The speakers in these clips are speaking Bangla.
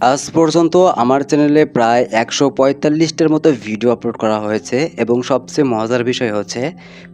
আজ পর্যন্ত আমার চ্যানেলে প্রায় ১৪৫টার মতো ভিডিও আপলোড করা হয়েছে এবং সবচেয়ে মজার বিষয় হচ্ছে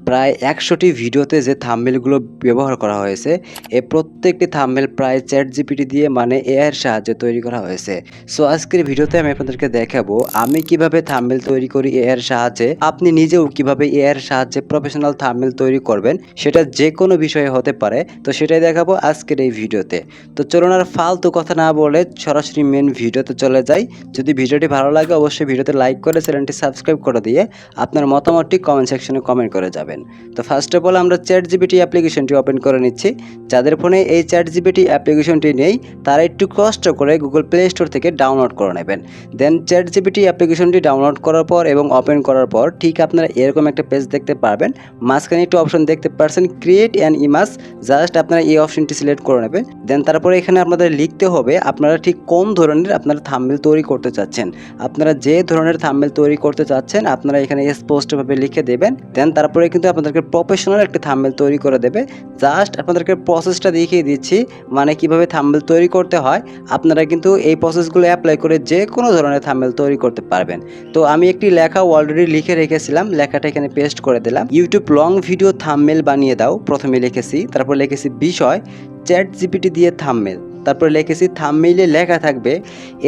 প্রায় ১০০টি ভিডিওতে যে থাম্বনেলগুলো ব্যবহার করা হয়েছে এই প্রত্যেকটি থাম্বনেল প্রায় চ্যাটজিপিটি দিয়ে মানে এআই এর সাহায্যে তৈরি করা হয়েছে। সো আজকের ভিডিওতে আমি আপনাদেরকে দেখাবো আমি কিভাবে থাম্বনেল তৈরি করি এআই এর সাহায্যে, আপনি নিজেও কিভাবে এআই এর সাহায্যে প্রফেশনাল থাম্বনেল তৈরি করবেন, সেটা যে কোনো বিষয়ে হতে পারে। তো সেটাই দেখাবো আজকের এই ভিডিওতে। তো চলুন আর ফালতু কথা না বলে সরাসরি মেন ভিডিওতে চলে যাই। যদি ভিডিওটি ভালো লাগে অবশ্যই ভিডিওতে লাইক করে চ্যানেলটি সাবস্ক্রাইব করে দিয়ে আপনার মতামতটি কমেন্ট সেকশনে কমেন্ট করে যাবেন। তো ফার্স্ট অফ অল আমরা চ্যাটজিপিটি অ্যাপ্লিকেশনটি ওপেন করে নিচ্ছি। যাদের ফোনে এই চ্যাটজিপিটি অ্যাপ্লিকেশনটি নেই তারা একটু কষ্ট করে গুগল প্লে স্টোর থেকে ডাউনলোড করে নেবেন। দেন চ্যাটজিপিটি অ্যাপ্লিকেশনটি ডাউনলোড করার পর এবং ওপেন করার পর ঠিক আপনারা এরকম একটা পেজ দেখতে পারবেন। মাঝখানে একটু অপশন দেখতে পাচ্ছেন ক্রিয়েট অ্যান ইমেজ, জাস্ট আপনারা এই অপশনটি সিলেক্ট করে নেবেন। দেন তারপরে এখানে আপনাদের লিখতে হবে আপনারা ঠিক কোন ধরনের আপনারা থাম্বনেল তৈরি করতে চাচ্ছেন। আপনারা যে ধরনের থাম্বনেল তৈরি করতে চাচ্ছেন আপনারা এখানে স্পষ্টভাবে লিখে দেবেন। দেন তারপরে কিন্তু আপনাদেরকে প্রফেশনাল একটা থাম্বনেল তৈরি করে দেবে। জাস্ট আপনাদেরকে প্রসেসটা দেখিয়ে দিচ্ছি, মানে কিভাবে থাম্বনেল তৈরি করতে হয়। আপনারা কিন্তু এই প্রসেসগুলো অ্যাপ্লাই করে যে কোনো ধরনের থাম্বনেল তৈরি করতে পারবেন। তো আমি একটি লেখা অলরেডি লিখে রেখেছিলাম, লেখাটা এখানে পেস্ট করে দিলাম। ইউটিউব লং ভিডিও থাম্বনেল বানিয়ে দাও প্রথমে লিখেছি, তারপর লিখেছি বিষয় চ্যাটজিপিটি দিয়ে থাম্বনেল, তারপরে লিখেছি থাম্বনেইলে লেখা থাকবে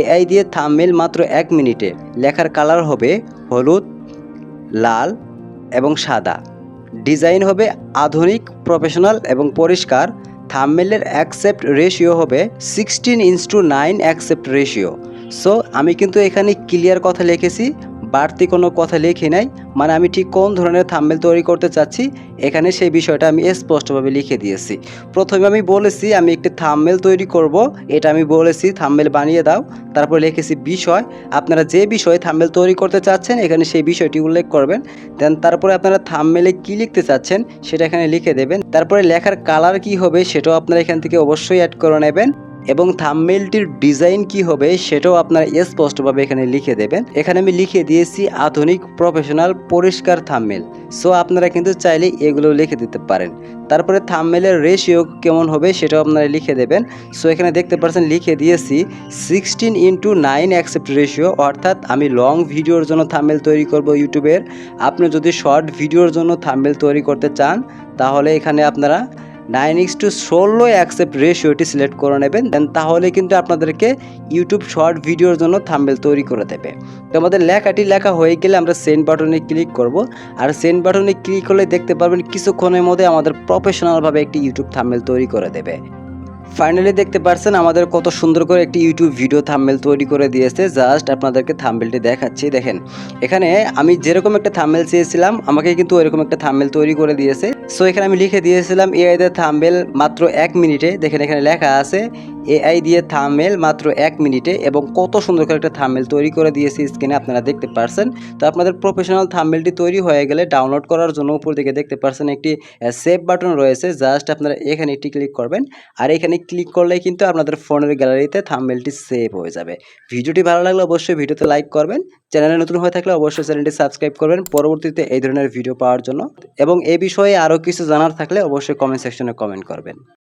এআই দিয়ে থাম্বনেল মাত্র 1 মিনিটে। লেখার কালার হবে হলুদ, লাল এবং সাদা। ডিজাইন হবে আধুনিক, প্রফেশনাল এবং পরিষ্কার। থাম্বনেলের অ্যাকসেপ্ট রেশিও হবে 16:9 অ্যাকসেপ্ট রেশিও। সো আমি কিন্তু এখানে ক্লিয়ার কথা লিখেছি, বাড়তি কোনো কথা লিখি নাই। মানে আমি ঠিক কোন ধরনের থাম্বনেল তৈরি করতে চাচ্ছি এখানে সেই বিষয়টা আমি স্পষ্টভাবে লিখে দিয়েছি। প্রথমে আমি বলেছি আমি একটি থাম্বনেল তৈরি করব, এটা আমি বলেছি থাম্বনেল বানিয়ে দাও। তারপর লিখেছি বিষয়, আপনারা যে বিষয়ে থাম্বনেল তৈরি করতে চাচ্ছেন এখানে সেই বিষয়টি উল্লেখ করবেন। দেন তারপরে আপনারা থাম্বনেলে কী লিখতে চাচ্ছেন সেটা এখানে লিখে দেবেন। তারপরে লেখার কালার কি হবে সেটাও আপনারা এখান থেকে অবশ্যই অ্যাড করে নেবেন এবং থাম্বনেলটির ডিজাইন কি হবে সেটাও আপনারা স্পষ্টভাবে এখানে লিখে দেবেন। এখানে আমি লিখে দিয়েছি আধুনিক, প্রফেশনাল, পরিষ্কার থাম্বনেল। সো আপনারা কিন্তু চাইলে এগুলো লিখে দিতে পারেন। তারপরে থাম্বনেলের রেশিও কেমন হবে সেটাও আপনারা লিখে দেবেন। সো এখানে দেখতে পাচ্ছেন লিখে দিয়েছি 16:9 অ্যাকসেপ্ট রেশিও, অর্থাৎ আমি লং ভিডিওর জন্য থাম্বনেল তৈরি করব ইউটিউবের। আপনি যদি শর্ট ভিডিওর জন্য থাম্বনেল তৈরি করতে চান তাহলে এখানে আপনারা 9:16 অ্যাকসেপ্ট রেশিওটি সিলেক্ট করে নেবেন। দেন তাহলে কিন্তু আপনাদেরকে ইউটিউব শর্ট ভিডিওর জন্য থাম্বনেল তৈরি করে দেবে। তো আমাদের লেখাটি লেখা হয়ে গেলে আমরা সেন্ড বাটনে ক্লিক করব, আর সেন্ড বাটনে ক্লিক করলে দেখতে পারবেন কিছুক্ষণের মধ্যে আমাদের প্রফেশনালভাবে একটি ইউটিউব থাম্বনেল তৈরি করে দেবে। ফাইনালি দেখতে পাচ্ছেন আমাদের কত সুন্দর করে একটি ইউটিউব ভিডিও থাম্বনেল তৈরি করে দিয়েছে। জাস্ট আপনাদেরকে থাম্বনেলটি দেখাচ্ছি, দেখেন এখানে আমি যেরকম একটা থাম্বনেল চেয়েছিলাম আমাকে কিন্তু ওইরকম একটা থাম্বনেল তৈরি করে দিয়েছে। সো এখানে আমি লিখে দিয়েছিলাম এআই দিয়ে থাম্বনেল মাত্র 1 মিনিটে। দেখেন এখানে লেখা আছে এআই দিয়ে থাম্বনেল মাত্র 1 মিনিটে এবং কত সুন্দর করে একটা থাম্বনেল তৈরি করে দিয়েছি স্ক্রিনে আপনারা দেখতে পারছেন। তো আপনাদের প্রফেশনাল থাম্বনেলটি তৈরি হয়ে গেলে ডাউনলোড করার জন্য উপর দিকে দেখতে পারছেন একটি সেভ বাটন রয়েছে। জাস্ট আপনারা এখানে একটি ক্লিক করবেন, আর এখানে ক্লিক করলে কিন্তু আপনাদের ফোনের গ্যালারিতে থাম্বনেলটি সেভ হয়ে যাবে। ভিডিওটি ভালো লাগলে অবশ্যই ভিডিওতে লাইক করবেন, চ্যানেলে নতুন হয়ে থাকলে অবশ্যই চ্যানেলটি সাবস্ক্রাইব করবেন পরবর্তীতে এই ধরনের ভিডিও পাওয়ার জন্য, এবং এই বিষয়ে আরও কিছু জানার থাকলে অবশ্যই কমেন্ট সেকশনে কমেন্ট করবেন।